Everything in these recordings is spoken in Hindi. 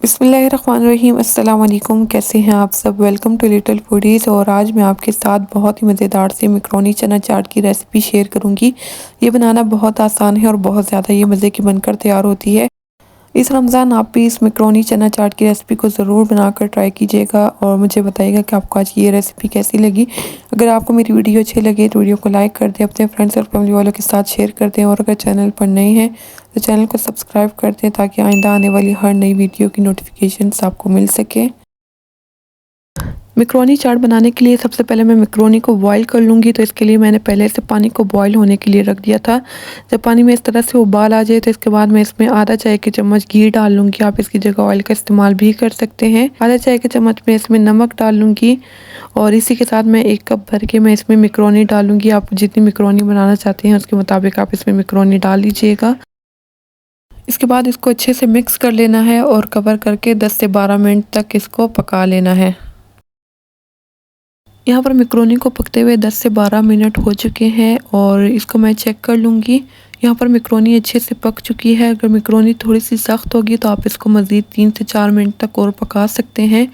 बिस्मिल्लाहिर्रहमानिर्रहीम अस्सलाम वालेकुम। कैसे हैं आप सब? Welcome to little foodies. और आज मैं आपके साथ बहुत ही मज़ेदार सी मैक्रोनी चना चाट की रेसिपी शेयर करूंगी। ये बनाना बहुत आसान है और बहुत ज़्यादा ये मज़े की बनकर तैयार होती है। इस रमज़ान आप भी इस मैक्रोनी चना चाट की रेसिपी को ज़रूर बनाकर ट्राई कीजिएगा और मुझे बताइएगा कि आपको आज की ये रेसिपी कैसी लगी। अगर आपको मेरी वीडियो अच्छी लगे तो वीडियो को लाइक कर दें, अपने फ्रेंड्स और फैमिली वालों के साथ शेयर कर दें और अगर चैनल पर नए हैं तो चैनल को सब्सक्राइब कर दें ताकि आइंदा आने वाली हर नई वीडियो की नोटिफिकेशंस आपको मिल सके। मैक्रोनी चाट बनाने के लिए सबसे पहले मैं मैक्रोनी को बॉईल कर लूँगी। तो इसके लिए मैंने पहले से पानी को बॉईल होने के लिए रख दिया था। जब पानी में इस तरह से उबाल आ जाए तो इसके बाद मैं इसमें आधा चाय की चम्मच घी डाल लूँगी। आप इसकी जगह ऑयल का इस्तेमाल भी कर सकते हैं। आधा चाय की चम्मच में इसमें नमक डाल लूँगी और इसी के साथ मैं 1 कप भर के मैं इसमें मैक्रोनी डालूँगी। आप जितनी मैक्रोनी बनाना चाहते हैं उसके मुताबिक आप इसमें मैक्रोनी डाल लीजिएगा। इसके बाद इसको अच्छे से मिक्स कर लेना है और कवर करके 10 से 12 मिनट तक इसको पका लेना है। यहाँ पर मैक्रोनी को पकते हुए 10 से 12 मिनट हो चुके हैं और इसको मैं चेक कर लूँगी। यहाँ पर मैक्रोनी अच्छे से पक चुकी है। अगर मैक्रोनी थोड़ी सी सख्त होगी तो आप इसको मज़ीद 3 से 4 मिनट तक और पका सकते हैं।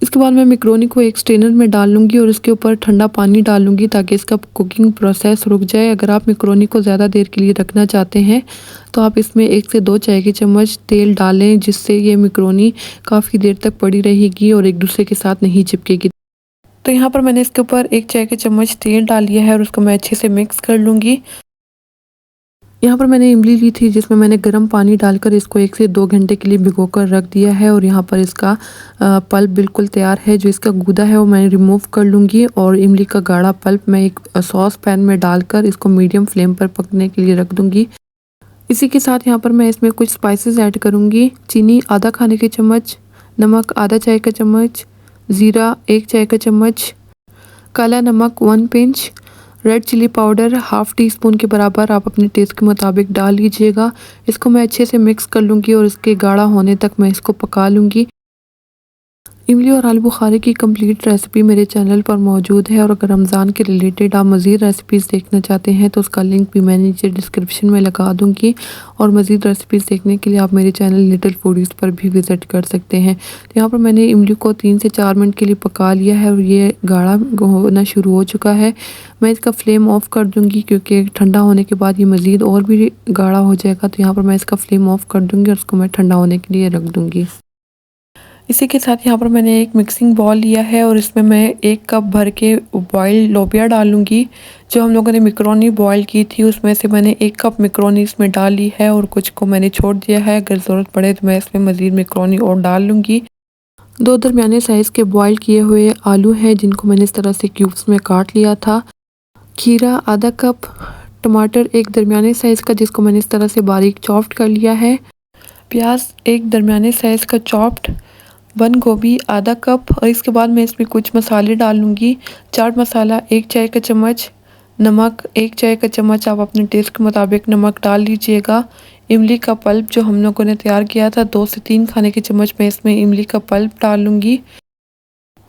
इसके बाद मैं मैक्रोनी को एक स्ट्रेनर में डाल लूँगी और उसके ऊपर ठंडा पानी डाल लूँगी ताकि इसका कुकिंग प्रोसेस रुक जाए। अगर आप मैक्रोनी को ज़्यादा देर के लिए रखना चाहते हैं तो आप इसमें 1 से 2 चाय की चम्मच तेल डालें, जिससे ये मैक्रोनी काफ़ी देर तक पड़ी रहेगी और एक दूसरे के साथ नहीं चिपकेगी। तो यहाँ पर मैंने इसके ऊपर 1 चाय की चम्मच तेल डाल लिया है और उसको मैं अच्छे से मिक्स कर लूँगी। यहाँ पर मैंने इमली ली थी जिसमें मैंने गर्म पानी डालकर इसको 1 से 2 घंटे के लिए भिगोकर रख दिया है और यहाँ पर इसका पल्प बिल्कुल तैयार है। जो इसका गूदा है वो मैं रिमूव कर लूँगी और इमली का गाढ़ा पल्प मैं एक सॉस पैन में डालकर इसको मीडियम फ्लेम पर पकने के लिए रख दूँगी। इसी के साथ यहाँ पर मैं इसमें कुछ स्पाइसेस ऐड करूँगी। चीनी आधा खाने की चम्मच, नमक आधा चाय का चम्मच, ज़ीरा 1 चाय का चम्मच, काला नमक 1 pinch, red chilli powder half teaspoon के बराबर आप अपने टेस्ट के मुताबिक डाल लीजिएगा। इसको मैं अच्छे से मिक्स कर लूँगी और इसके गाढ़ा होने तक मैं इसको पका लूँगी। इमली और आलू बुखारे की कंप्लीट रेसिपी मेरे चैनल पर मौजूद है और अगर रमज़ान के रिलेटेड आप मज़ीद रेसिपीज़ देखना चाहते हैं तो उसका लिंक भी मैं नीचे डिस्क्रिप्शन में लगा दूँगी और मज़ीद रेसिपीज़ देखने के लिए आप मेरे चैनल लिटिल फूडीज़ पर भी विज़िट कर सकते हैं। तो यहाँ पर मैंने इमली को 3 से 4 मिनट के लिए पका लिया है और ये गाढ़ा होना शुरू हो चुका है। मैं इसका फ्लेम ऑफ़ कर दूँगी क्योंकि ठंडा होने के बाद ये मज़ीद और भी गाढ़ा हो जाएगा। तो यहाँ पर मैं इसका फ्लेम ऑफ़ कर दूँगी और उसको मैं ठंडा होने के लिए रख दूँगी। इसी के साथ यहाँ पर मैंने एक मिक्सिंग बाउल लिया है और इसमें मैं 1 कप भर के बॉइल्ड लोबिया डालूँगी। जो हम लोगों ने मैक्रोनी बॉईल की थी उसमें से मैंने 1 कप मैक्रोनी इसमें डाल ली है और कुछ को मैंने छोड़ दिया है। अगर ज़रूरत पड़े तो मैं इसमें मज़ीद मैक्रोनी और डाल लूँगी। 2 दरमियाने साइज़ के बॉईल किए हुए आलू हैं जिनको मैंने इस तरह से क्यूब्स में काट लिया था। खीरा आधा कप, टमाटर 1 दरमियाने साइज़ का जिसको मैंने इस तरह से बारीक चॉप्ड कर लिया है। प्याज 1 दरमियाने साइज़ का चॉप्ड, बंद गोभी आधा कप और इसके बाद मैं इसमें कुछ मसाले डाल लूँगी। चाट मसाला 1 चाय का चम्मच, नमक 1 चाय का चम्मच आप अपने टेस्ट के मुताबिक नमक डाल लीजिएगा। इमली का पल्प जो हम लोगों ने तैयार किया था 2 से 3 खाने की चम्मच मैं इसमें इमली का पल्प डाल लूँगी।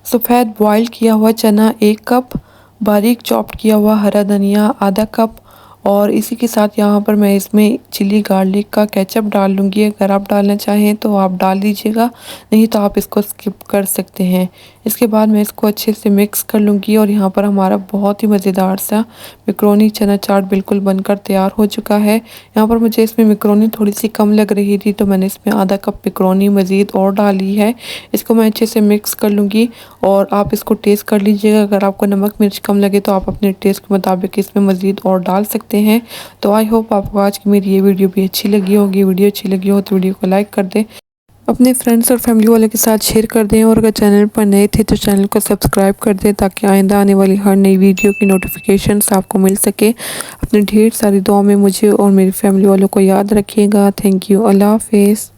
सफ़ेद बॉयल किया हुआ चना 1 कप, बारीक चॉप्ड किया हुआ हरा धनिया आधा कप और इसी के साथ यहाँ पर मैं इसमें चिली गार्लिक का केचप डाल लूँगी। अगर आप डालना चाहें तो आप डाल दीजिएगा, नहीं तो आप इसको स्किप कर सकते हैं। इसके बाद मैं इसको अच्छे से मिक्स कर लूँगी और यहाँ पर हमारा बहुत ही मज़ेदार सा मैक्रोनी चना चाट बिल्कुल बनकर तैयार हो चुका है। यहाँ पर मुझे इसमें मैक्रोनी थोड़ी सी कम लग रही थी तो मैंने इसमें आधा कप मैक्रोनी मज़ीद और डाली है। इसको मैं अच्छे से मिक्स कर लूँगी और आप इसको टेस्ट कर लीजिएगा। अगर आपको नमक मिर्च कम लगे तो आप अपने टेस्ट के मुताबिक इसमें मज़ीद और डाल सकते हैं। तो आई होप आपको आज की मेरी ये वीडियो भी अच्छी लगी होगी। वीडियो अच्छी लगी हो तो वीडियो को लाइक कर दें, अपने फ्रेंड्स और फैमिली वालों के साथ शेयर कर दें और अगर चैनल पर नए थे तो चैनल को सब्सक्राइब कर दें ताकि आइंदा आने वाली हर नई वीडियो की नोटिफिकेशंस आपको मिल सके। अपनी ढेर सारी दुआ में मुझे और मेरी फैमिली वालों को याद रखिएगा। Thank you. अल्लाह हाफ़िज़।